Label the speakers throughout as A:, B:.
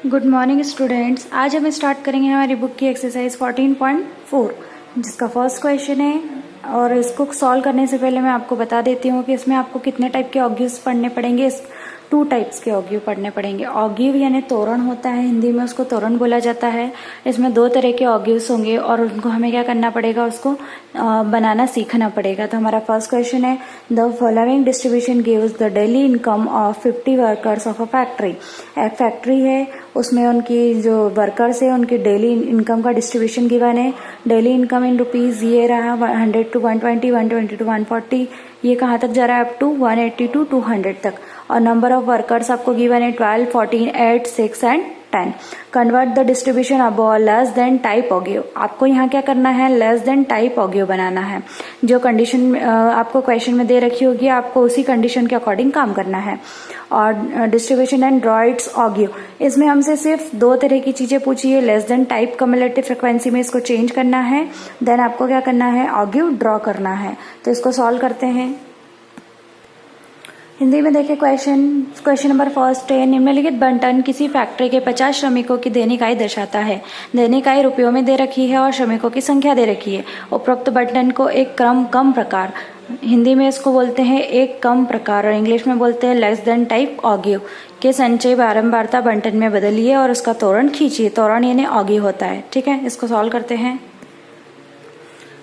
A: Good morning students. आज हम start करेंगे हमारी बुक की एक्सरसाइज 14.4 जिसका फर्स्ट क्वेश्चन है। और इसको सॉल्व करने से पहले मैं आपको बता देती हूँ कि इसमें आपको कितने टाइप के ऑग्यूज पढ़ने पड़ेंगे। 2 टाइप्स के ऑग्यू पढ़ने पड़ेंगे। ऑग्यू यानी तोरण होता है, हिंदी में उसको तोरण बोला जाता है। इसमें 2 तरह के ऑग्यूज होंगे और उनको हमें क्या करना पड़ेगा, उसको बनाना सीखना पड़ेगा। तो हमारा फर्स्ट क्वेश्चन है, the following distribution gives the daily income of 50 workers of a factory. एक फैक्ट्री है, उसमें उनकी जो वर्कर्स है उनकी डेली इनकम का डिस्ट्रीब्यूशन गिवन है। डेली इनकम इन रुपीज ये रहा 100 to 120, 120 to 140, ये कहाँ तक जा रहा है, अप टू 180 to 200 तक। और नंबर ऑफ वर्कर्स आपको गिवन है 12, 14, 8, 6 and 10। Convert the distribution above less than type ogive. आपको यहाँ क्या करना है, लेस देन टाइप ऑग्यू बनाना है। जो कंडीशन आपको क्वेश्चन में दे रखी होगी आपको उसी कंडीशन के अकॉर्डिंग काम करना है। और डिस्ट्रीब्यूशन एंड ड्रॉ इट्स ऑग्यू, इसमें हमसे सिर्फ 2 तरह की चीजें पूछी है। Less than type cumulative frequency में इसको चेंज करना है, देन आपको क्या करना है, ऑग्यू ड्रॉ करना है। तो इसको सॉल्व करते हैं। हिंदी में देखिए क्वेश्चन नंबर फर्स्ट है, निम्नलिखित बंटन किसी फैक्ट्री के 50 श्रमिकों की दैनिक आय दर्शाता है। दैनिक आय रुपयों में दे रखी है और श्रमिकों की संख्या दे रखी है। उपरोक्त बंटन को एक कम प्रकार, हिंदी में इसको बोलते हैं एक कम प्रकार और इंग्लिश में बोलते हैं लेस देन टाइप ऑग्यू के संचय बारंबारता बंटन में बदलिए और उसका तोरण खींचिए। तोरण यानी ऑग्यू होता है, ठीक है। इसको सॉल्व करते हैं।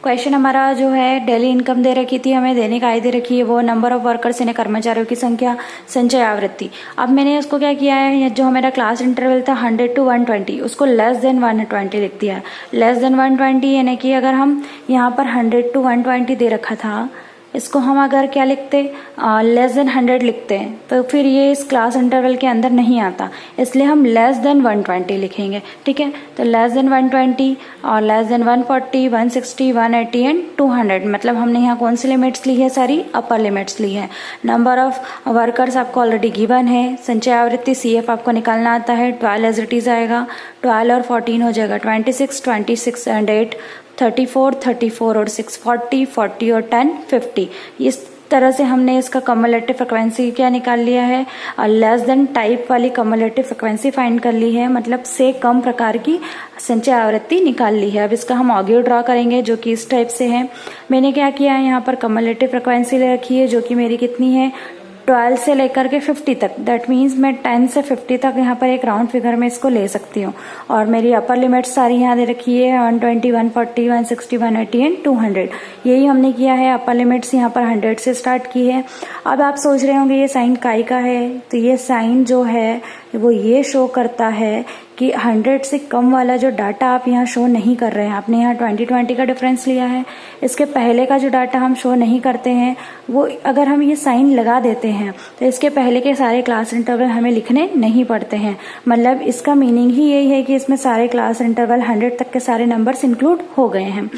A: क्वेश्चन हमारा जो है, डेली इनकम दे रखी थी हमें, दैनिक आय दे रखी है, वो नंबर ऑफ वर्कर्स यानी कर्मचारियों की संख्या, संचय आवृत्ति। अब मैंने इसको क्या किया है, जो हमारा क्लास इंटरवल था 100 to 120 उसको लेस देन 120 लिख दिया है। लेस देन 120 यानी कि अगर हम यहाँ पर 100 to 120 दे रखा था, इसको हम अगर क्या लिखते, लेस देन 100 लिखते हैं तो फिर ये इस क्लास इंटरवल के अंदर नहीं आता, इसलिए हम लेस देन 120 लिखेंगे, ठीक है। तो लेस देन 120 और लेस देन 140, 160, 180 एंड 200, मतलब हमने यहाँ कौन सी लिमिट्स ली है, सारी अपर लिमिट्स ली है। नंबर ऑफ वर्कर्स आपको ऑलरेडी गिवन है। संचय आवृत्ति CF आपको निकालना आता है, 12 एज इट इज आएगा, 12 और 14 हो जाएगा 26, 26 एंड 8 34, 34 और 6 40, 40 और 10 50। इस तरह से हमने इसका कम्युलेटिव फ्रिक्वेंसी क्या निकाल लिया है, लेस देन टाइप वाली कम्युलेटिव फ्रिक्वेंसी फाइंड कर ली है, मतलब से कम प्रकार की संचय आवृत्ति निकाल ली है। अब इसका हम ऑग्यू ड्रॉ करेंगे जो कि इस टाइप से है। मैंने क्या किया है, यहाँ पर कम्युलेटिव फ्रिक्वेंसी ले रखी है जो कि मेरी कितनी है, 12 से लेकर के 50 तक। दैट मीन्स मैं 10 से 50 तक यहाँ पर एक राउंड फिगर में इसको ले सकती हूँ। और मेरी अपर लिमिट सारी यहाँ दे रखी है 120, 140, 160, 180 एंड 200। यही हमने किया है, अपर लिमिट्स यहाँ पर 100 से स्टार्ट की है। अब आप सोच रहे होंगे ये साइन काय का है, तो ये साइन जो है वो ये शो करता है कि 100 से कम वाला जो डाटा आप यहाँ शो नहीं कर रहे हैं। आपने यहाँ 2020 का डिफरेंस लिया है, इसके पहले का जो डाटा हम शो नहीं करते हैं वो अगर हम ये साइन लगा देते हैं तो इसके पहले के सारे क्लास इंटरवल हमें लिखने नहीं पड़ते हैं। मतलब इसका मीनिंग ही यही है कि इसमें सारे क्लास इंटरवल 100 तक के सारे नंबर्स इंक्लूड हो गए हैं।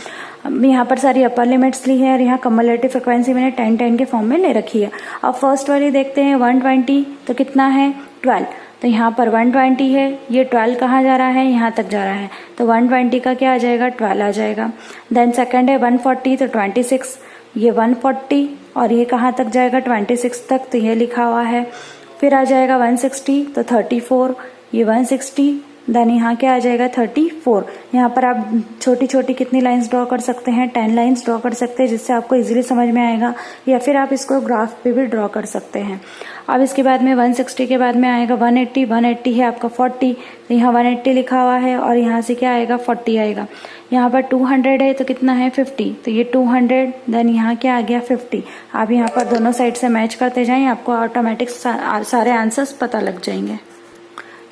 A: यहाँ पर सारी अपर लिमिट्स ली है और यहाँ कम्युलेटिव फ्रिक्वेंसी मैंने 10 के फॉर्म में ले रखी है। अब फर्स्ट वाली देखते हैं 120, तो कितना है 12, तो यहाँ पर 120 है, ये 12 कहाँ जा रहा है, यहाँ तक जा रहा है, तो 120 का क्या आ जाएगा, 12 आ जाएगा। देन सेकंड है 140, तो 26, ये 140 और ये कहाँ तक जाएगा, 26 तक, तो ये लिखा हुआ है। फिर आ जाएगा 160, तो 34, ये 160, देन यहाँ क्या आ जाएगा 34। यहाँ पर आप छोटी छोटी कितनी लाइंस ड्रॉ कर सकते हैं, 10 लाइंस ड्रॉ कर सकते हैं जिससे आपको इजीली समझ में आएगा, या फिर आप इसको ग्राफ पे भी ड्रॉ कर सकते हैं। अब इसके बाद में 160 के बाद में आएगा 180, 180 है आपका 40, तो यहाँ 180 लिखा हुआ है और यहाँ से क्या आएगा 40 आएगा। यहाँ पर 200 है तो कितना है 50, तो ये 200, देन यहाँ क्या आ गया 50। आप यहाँ पर दोनों साइड से मैच करते जाएं, आपको ऑटोमेटिक सारे आंसर्स पता लग जाएंगे।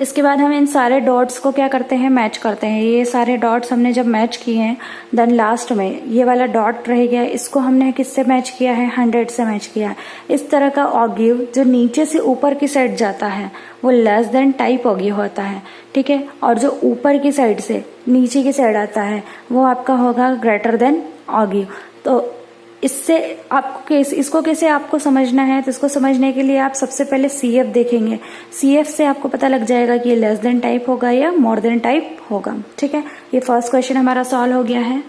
A: इसके बाद हम इन सारे डॉट्स को क्या करते हैं, मैच करते हैं। ये सारे डॉट्स हमने जब मैच किए हैं, देन लास्ट में ये वाला डॉट रह गया, इसको हमने किससे मैच किया है, 100 से मैच किया है। इस तरह का ऑग्यू जो नीचे से ऊपर की साइड जाता है वो लेस देन टाइप ऑग्यू होता है, ठीक है। और जो ऊपर की साइड से नीचे की साइड आता है वो आपका होगा ग्रेटर देन ऑग्यू। तो इससे आपको इसको कैसे आपको समझना है, तो इसको समझने के लिए आप सबसे पहले CF देखेंगे। CF से आपको पता लग जाएगा कि ये लेस देन टाइप होगा या मोर देन टाइप होगा, ठीक है। ये फर्स्ट क्वेश्चन हमारा सॉल्व हो गया है।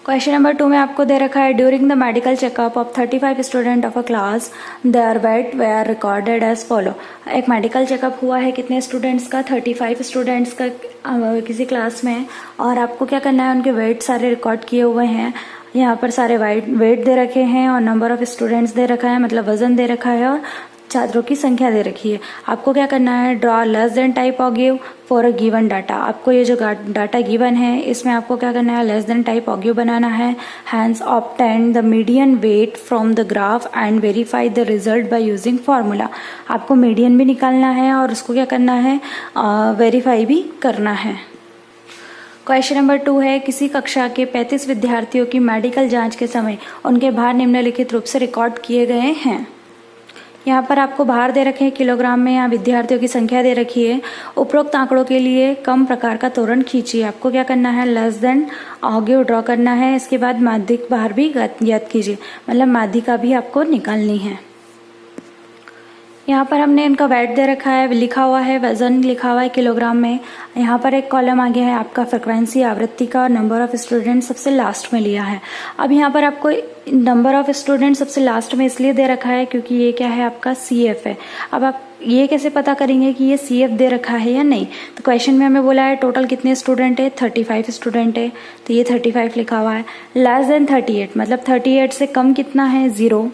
A: क्वेश्चन नंबर 2 में आपको दे रखा है during the medical checkup of 35 student of a class their weight were recorded as follow. एक मेडिकल चेकअप हुआ है कितने स्टूडेंट्स का, 35 स्टूडेंट्स का किसी क्लास में, और आपको क्या करना है, उनके वेट सारे रिकॉर्ड किए हुए हैं। यहाँ पर सारे वेट दे रखे हैं और नंबर ऑफ स्टूडेंट्स दे रखा है, मतलब वजन दे रखा है, और छात्रों की संख्या दे रखी है। आपको क्या करना है, ड्रॉ लेस देन टाइप और give for a given data. आपको ये जो डाटा गिवन है इसमें आपको क्या करना है, less than type ogive बनाना है। Hence obtain the median weight from the graph and verify the result by using formula. आपको मीडियन भी निकालना है और उसको क्या करना है, वेरीफाई भी करना है। क्वेश्चन नंबर 2 है किसी कक्षा के 35 विद्यार्थियों की मेडिकल जांच के समय उनके भार निम्नलिखित रूप से रिकॉर्ड किए गए हैं। यहाँ पर आपको भार दे रखे हैं किलोग्राम में, यहाँ विद्यार्थियों की संख्या दे रखी है। उपरोक्त आंकड़ों के लिए कम प्रकार का त्वरण खींचिए। आपको क्या करना है, लेस देन ऑगिव ड्रॉ करना है। इसके बाद माध्यिक भार भी ज्ञात कीजिए, मतलब माध्यिका भी आपको निकालनी है। यहाँ पर हमने इनका वेट दे रखा है, लिखा हुआ है वजन, लिखा हुआ है किलोग्राम में। यहाँ पर एक कॉलम आ गया है आपका फ्रिक्वेंसी आवृत्ति का, और नंबर ऑफ स्टूडेंट सबसे लास्ट में लिया है। अब यहाँ पर आपको नंबर ऑफ स्टूडेंट सबसे लास्ट में इसलिए दे रखा है क्योंकि ये क्या है, आपका CF है। अब आप ये कैसे पता करेंगे कि ये CF दे रखा है या नहीं, तो क्वेश्चन में हमें बोला है टोटल कितने स्टूडेंट है, 35 स्टूडेंट है, तो ये 35 लिखा हुआ है। लेस देन 38 मतलब 38 से कम कितना है, 0।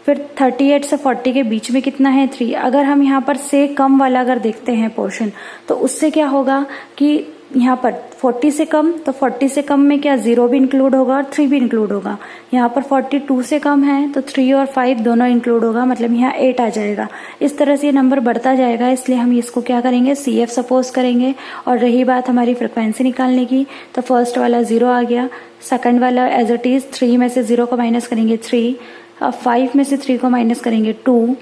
A: फिर 38 से 40 के बीच में कितना है, 3। अगर हम यहाँ पर से कम वाला अगर देखते हैं पोर्शन, तो उससे क्या होगा कि यहाँ पर 40 से कम, तो 40 से कम में क्या 0 भी इंक्लूड होगा और 3 भी इंक्लूड होगा। यहाँ पर 42 से कम है तो 3 और 5 दोनों इंक्लूड होगा, मतलब यहाँ 8 आ जाएगा। इस तरह से ये नंबर बढ़ता जाएगा, इसलिए हम इसको क्या करेंगे, CF सपोज करेंगे। और रही बात हमारी फ्रिक्वेंसी निकालने की, तो फर्स्ट वाला 0 आ गया, सेकंड वाला एज इट इज 3 में से 0 को माइनस करेंगे 3, अब 5 में से 3 को माइनस करेंगे 2,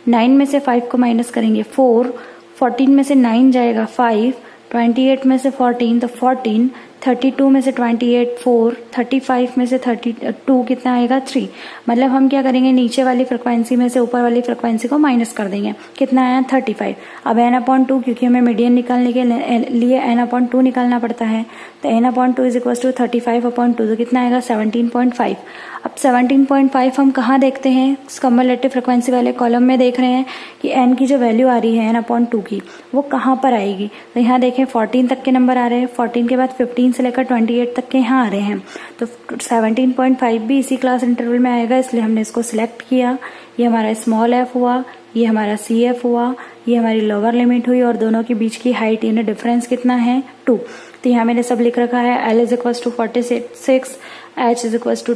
A: 9 में से 5 को माइनस करेंगे 4, 14 में से 9 जाएगा 5, 28 में से 14 तो 14, 32 में से 28 4, 35 में से 32 कितना आएगा 3। मतलब हम क्या करेंगे, नीचे वाली फ्रिक्वेंसी में से ऊपर वाली फ्रिक्वेंसी को माइनस कर देंगे। कितना आया 35। अब n/2 क्योंकि हमें मीडियन निकालने के लिए n/2 निकालना पड़ता है, तो n/2 इज इक्वल टू 35/2, तो कितना आएगा 17.5। अब 17.5 हम कहाँ देखते हैं, कम्युलेटिव फ्रिक्वेंसी वाले कॉलम में देख रहे हैं कि n की जो वैल्यू आ रही है n/2 की, वो कहाँ पर आएगी। तो यहाँ देखें 14 तक के नंबर आ रहे हैं, 14 के बाद 15 से लेकर 28 तक के यहाँ आ रहे हैं, तो 17.5 भी इसी क्लास इंटरवल में आएगा, इसलिए हमने इसको सिलेक्ट किया। ये हमारा स्मॉल f हुआ, ये हमारा CF हुआ, ये हमारी लोअर लिमिट हुई, और दोनों के बीच की हाइट यानी डिफरेंस कितना है 2। तो यहाँ मैंने सब लिख रखा है, L is equal to 46, H is equal to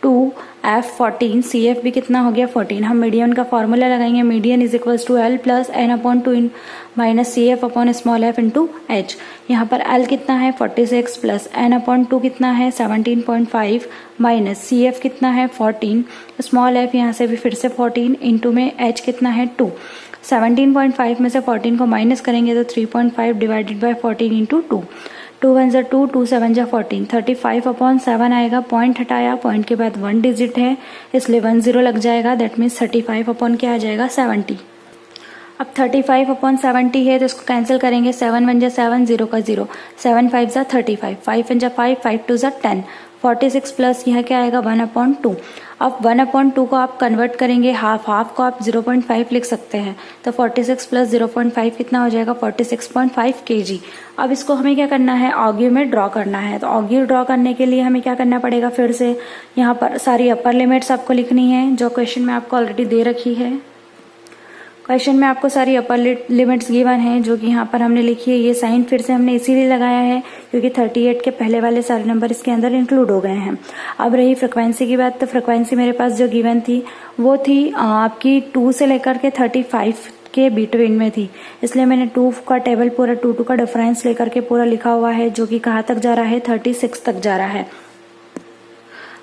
A: 2, F 14, CF भी कितना हो गया 14। हम मीडियन का फॉर्मूला लगाएंगे, median is equal to L plus n/2 minus CF upon small f into H। यहाँ पर L कितना है 46 प्लस n/2 कितना है 17.5 माइनस CF कितना है 14, स्मॉल f यहाँ से भी फिर से 14 इंटू में H कितना है 2। 17.5 में से 14 को माइनस करेंगे तो 3.5 डिवाइडेड बाय 14 इंटू 2, 2 1 जा 2, 2 7 जा 14, 35/7 आएगा। पॉइंट हटाया, पॉइंट के बाद 1 डिजिट है इसलिए 1 0 लग जाएगा, दैट मीन्स 35 अपॉन क्या आ जाएगा 70। अब 35/70 है तो इसको कैंसिल करेंगे, 7 1 जा 7, 0 का 0, 7 5 जा 35, 5 1 जा 5, 5 2 जा 10, 46 प्लस यह क्या आएगा 1/2। अब 1/2 को आप कन्वर्ट करेंगे हाफ को आप 0.5 लिख सकते हैं, तो 46 प्लस 0.5 कितना हो जाएगा 46.5 kg। अब इसको हमें क्या करना है, ऑगिव में ड्रॉ करना है। तो ऑगिव ड्रॉ करने के लिए हमें क्या करना पड़ेगा, फिर से यहाँ पर सारी अपर लिमिट्स आपको लिखनी है जो क्वेश्चन में आपको ऑलरेडी दे रखी है। क्वेश्चन में आपको सारी अपर लिमिट्स गिवन है जो कि यहाँ पर हमने लिखी है। ये साइन फिर से हमने इसीलिए लगाया है क्योंकि 38 के पहले वाले सारे नंबर इसके अंदर इंक्लूड हो गए हैं। अब रही फ्रिक्वेंसी की बात, तो फ्रिक्वेंसी मेरे पास जो गिवन थी वो थी आपकी 2 से लेकर के 35 के बिटवीन में थी, इसलिए मैंने 2 का टेबल पूरा 2 का डिफरेंस लेकर के पूरा लिखा हुआ है जो कि कहाँ तक जा रहा है 36 तक जा रहा है।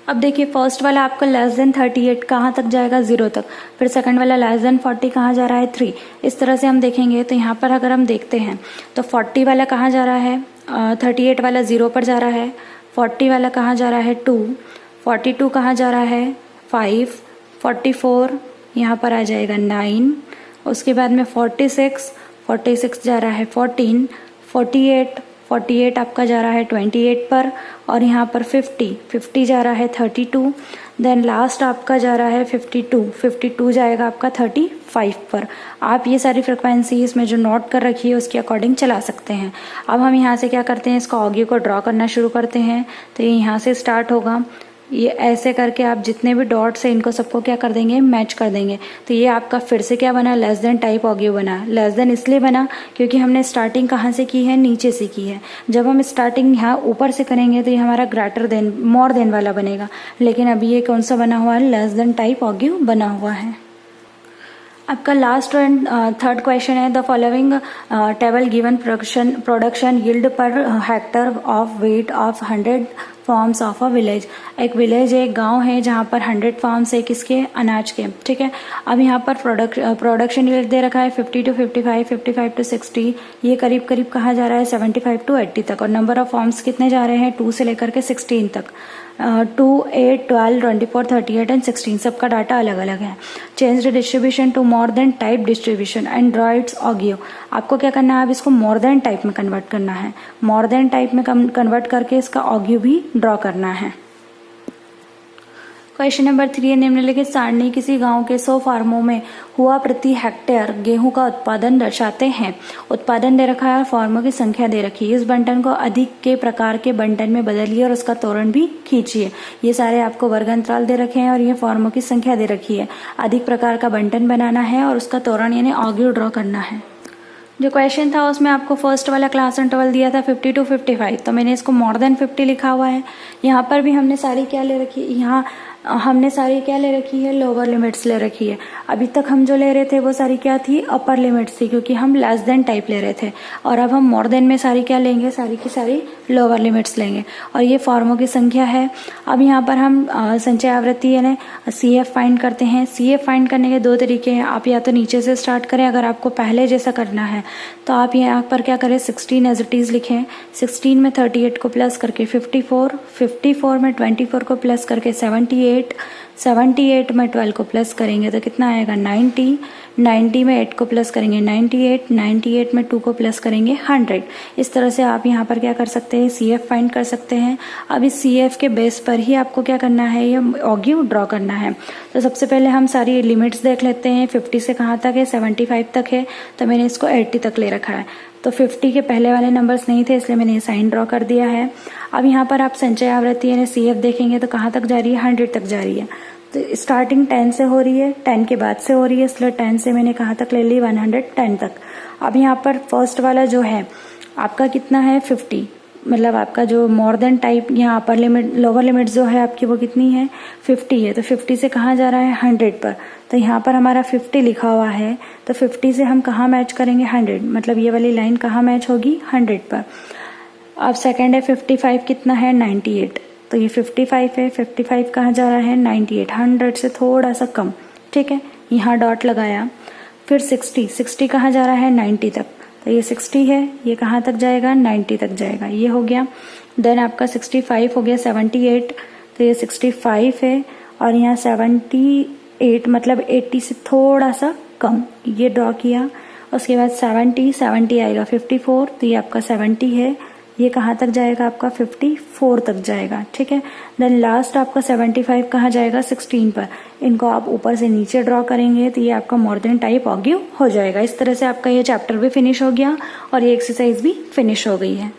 A: अब देखिए फर्स्ट वाला आपका लेस देन 38 कहाँ तक जाएगा 0 तक, फिर सेकंड वाला लेस देन 40 कहाँ जा रहा है 3। इस तरह से हम देखेंगे तो यहाँ पर अगर हम देखते हैं तो 40 वाला कहाँ जा रहा है 38 वाला 0 पर जा रहा है, 40 वाला कहाँ जा रहा है 2, 42 कहाँ जा रहा है 5, 44 यहाँ पर आ जाएगा 9, उसके बाद में 46 जा रहा है 14, 48 48 आपका जा रहा है 28 पर, और यहाँ पर 50 जा रहा है 32, देन लास्ट आपका जा रहा है 52 जाएगा आपका 35 पर। आप ये सारी फ्रिक्वेंसी इसमें जो नोट कर रखी है उसके अकॉर्डिंग चला सकते हैं। अब हम यहाँ से क्या करते हैं, इसका ऑडियो को ड्रॉ करना शुरू करते हैं। तो ये यहाँ से स्टार्ट होगा, ये ऐसे करके आप जितने भी डॉट्स हैं इनको सबको क्या कर देंगे, मैच कर देंगे। तो ये आपका फिर से क्या बना, लेस देन टाइप ऑडियो बना। लेस देन इसलिए बना क्योंकि हमने स्टार्टिंग कहाँ से की है, नीचे से की है। जब हम स्टार्टिंग यहाँ ऊपर से करेंगे तो ये हमारा ग्रेटर देन, मोर देन वाला बनेगा, लेकिन अभी ये कौन सा बना हुआ है, लेस देन टाइप ऑडियो बना हुआ है। आपका लास्ट एंड थर्ड क्वेश्चन है, the following table given production yield per hectare of weight of 100 farms of a village. एक विलेज, एक गांव है जहां पर 100 फार्म्स है किसके, अनाज के, ठीक है। अब यहाँ पर प्रोडक्शन यील्ड दे रखा है 50 to 55, 55 to 60, ये करीब करीब कहा जा रहा है 75 to 80 तक, और नंबर ऑफ फार्म्स कितने जा रहे हैं, 2 से लेकर के 16 तक। 2, 8, 12, 24, 38 एंड 16 सबका डाटा अलग अलग है। Change the distribution to more than type distribution and draw its ogive. आपको क्या करना है, अब इसको मोर देन टाइप में कन्वर्ट करना है। मोर देन टाइप में कन्वर्ट करके इसका ऑडियो भी ड्रॉ करना है। क्वेश्चन नंबर 3 है, निम्नलिखित सारणी किसी गांव के 100 फार्मों में हुआ प्रति हेक्टेयर गेहूं का उत्पादन दर्शाते हैं। उत्पादन दे रखा है और फार्मों की संख्या दे रखी है। इस बंटन को अधिक के प्रकार के बंटन में बदलिए और उसका तोरण भी खींचिए। ये सारे आपको वर्ग अंतराल दे रखे हैं और ये फार्मों की संख्या दे रखी है। अधिक प्रकार का बंटन बनाना है और उसका तोरण यानी ऑडियो ड्रॉ करना है। जो क्वेश्चन था उसमें आपको फर्स्ट वाला क्लास इंटरवल दिया था 50 to 55, तो मैंने इसको मोर देन 50 लिखा हुआ है। यहाँ पर भी हमने सारी क्या ले रखी है, यहाँ हमने सारी क्या ले रखी है, लोअर लिमिट्स ले रखी है। अभी तक हम जो ले रहे थे वो सारी क्या थी, अपर लिमिट्स थी, क्योंकि हम लेस देन टाइप ले रहे थे। और अब हम मोर देन में सारी क्या लेंगे, सारी की सारी लोअर लिमिट्स लेंगे। और ये फॉर्मों की संख्या है। अब यहाँ पर हम संचय आवृत्ति यानी CF फाइंड करते हैं। CF फाइंड करने के 2 तरीके हैं। आप या तो नीचे से स्टार्ट करें, अगर आपको पहले जैसा करना है तो आप यहाँ पर क्या करें, 16 एज इट इज लिखें। 16 में 38 को प्लस करके 54, 54 में 24 को प्लस करके 78, 78 में 12 को प्लस करेंगे तो कितना आएगा 90, 90 में 8 को प्लस करेंगे 98, 98 में 2 को प्लस करेंगे 100। इस तरह से आप यहाँ पर क्या कर सकते हैं, CF फाइंड कर सकते हैं। अब इस CF के बेस पर ही आपको क्या करना है, ये ऑडियो ड्रॉ करना है। तो सबसे पहले हम सारी लिमिट्स देख लेते हैं। 50 से कहाँ तक है, 75 तक है, तो मैंने इसको 80 तक ले रखा है। तो 50 के पहले वाले नंबर्स नहीं थे इसलिए मैंने ये साइन ड्रॉ कर दिया है। अब यहाँ पर आप संचय आवृत्ति यानी CF देखेंगे तो कहाँ तक जा रही है, 100 तक जा रही है। तो स्टार्टिंग 10 से हो रही है, 10 के बाद से हो रही है, इसलिए 10 से मैंने कहाँ तक ले ली, 110 तक। अब यहाँ पर फर्स्ट वाला जो है आपका कितना है, 50, मतलब आपका जो मोर देन टाइप यहाँ अपर लिमिट लोअर लिमिट जो है आपकी वो कितनी है, 50 है। तो 50 से कहाँ जा रहा है, 100 पर। तो यहाँ पर हमारा 50 लिखा हुआ है, तो 50 से हम कहाँ मैच करेंगे, 100, मतलब ये वाली लाइन कहाँ मैच होगी, 100 पर। अब सेकंड है 55 कितना है, 98, तो ये 55 है। 55 कहाँ जा रहा है, 98, 100 से थोड़ा सा कम, ठीक है, यहाँ डॉट लगाया। फिर 60 कहाँ जा रहा है, 90 तक, तो ये 60 है, ये कहाँ तक जाएगा, 90 तक जाएगा, ये हो गया। देन आपका 65 हो गया 78, तो ये 65 है, और यहाँ 78 मतलब 80 से थोड़ा सा कम, ये ड्रॉ किया। उसके बाद 70 आएगा 54, तो ये आपका 70 है, ये कहाँ तक जाएगा, आपका 54 तक जाएगा, ठीक है। देन लास्ट आपका 75 कहाँ जाएगा, 16 पर। इनको आप ऊपर से नीचे ड्रॉ करेंगे तो ये आपका मोर देन टाइप ऑडियो हो जाएगा। इस तरह से आपका ये चैप्टर भी फिनिश हो गया और ये एक्सरसाइज भी फिनिश हो गई है।